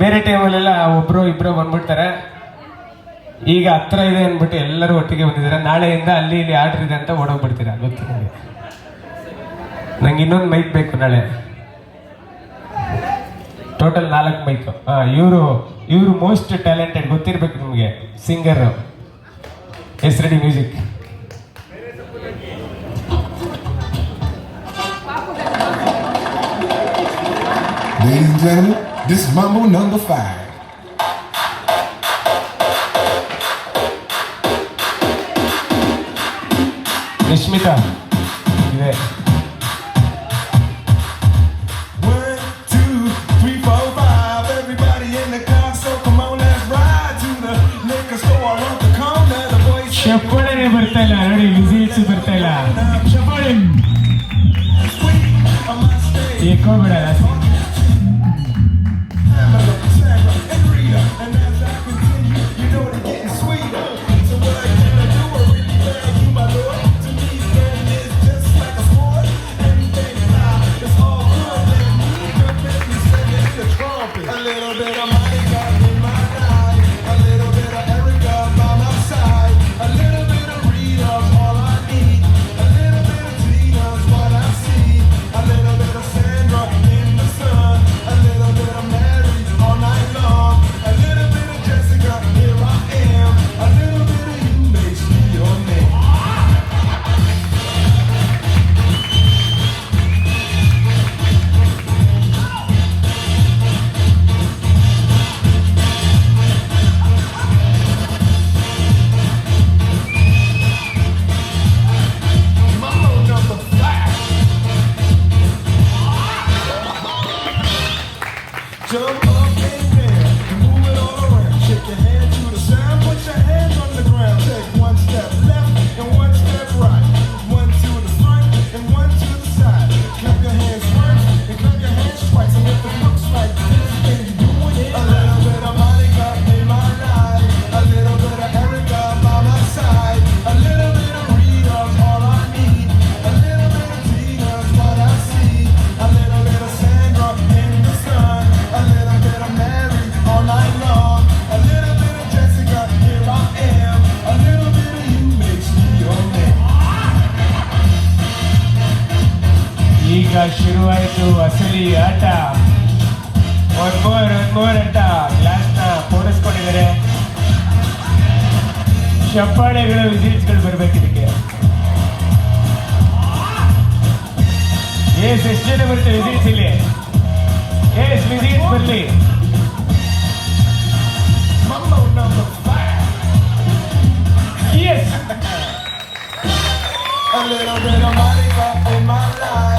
ಬೇರೆ ಟೈಮಲ್ಲೆಲ್ಲ ಒಬ್ರು ಇಬ್ರು ಬಂದ್ಬಿಡ್ತಾರೆ. ಈಗ ಹತ್ರ ಇದೆ ಅಂದ್ಬಿಟ್ಟು ಎಲ್ಲರೂ ಒಟ್ಟಿಗೆ ಬಂದಿದ್ದಾರೆ. ನಾಳೆಯಿಂದ ಅಲ್ಲಿ ಇಲ್ಲಿ ಆರ್ಡರ್ ಇದೆ ಅಂತ ಓಡೋಗ್ಬಿಡ್ತೀರಾ, ಗೊತ್ತು ನನಗೆ. ನಂಗೆ ಇನ್ನೊಂದು ಮೈಕ್ ಬೇಕು ನಾಳೆ, ಟೋಟಲ್ 4 ಮೈಕ್. ಇವರು ಮೋಸ್ಟ್ ಟ್ಯಾಲೆಂಟೆಡ್, ಗೊತ್ತಿರ್ಬೇಕು ನಿಮಗೆ, singer. Yes ready music. Ladies and gentlemen, this is Mambo number 5. Nishmita ಇದೆ. 1, 2, 3, 4, 5. Everybody in the car, so come on, let's ride to the liquor store around the corner. The boys ಚಪ್ಪಾಳೆನೇ ಬರ್ತಾ ಇಲ್ಲ ನೋಡಿ, whistles ಬರ್ತಾ ಇಲ್ಲ. ಚಪ್ಪಾಳೆ ಏಕೋ ಬಿಡ. jump up and down, move it all around. Shake your hand to the sound, put your hands on the ground. Take 1 step left and 1 step right. 1 to the front and 1 to the side. Clap your hands once and clap your hands twice. And if it looks like this, then you doing it. A little bit of Monica in my life, a little bit of Erica by my side, a little bit of Rita's all I need, a little bit of Tina's what I see, a little bit of Sandra in the sun, a little bit of Mary all night long, a little bit of Jessica, here I am, a little bit of you makes me your man. ಈಗ ಶುರುವಾಯಿತು ಅಸಲಿ ಆಟ. ಒಂದ್ more ಅಂತ ಗ್ಲಾಸ್ನ ಪೋಣಿಸ್ಕೊಂಡಿದ್ದಾರೆ. ಚಪ್ಪಾಳೆಗಳು, ವಿಸಿಲ್ಸ್ಗಳು ಬರ್ಬೇಕು ಇದಕ್ಕೆ. ಎಷ್ಟು ಜನ ಬರುತ್ತೆ ವಿಸಿಲ್ಸ್ ಇಲ್ಲಿ? ವಿಸಿಲ್ಸ್ ಬರಲಿ. Mambo number 5. Yes. A little bit of Monica in my life.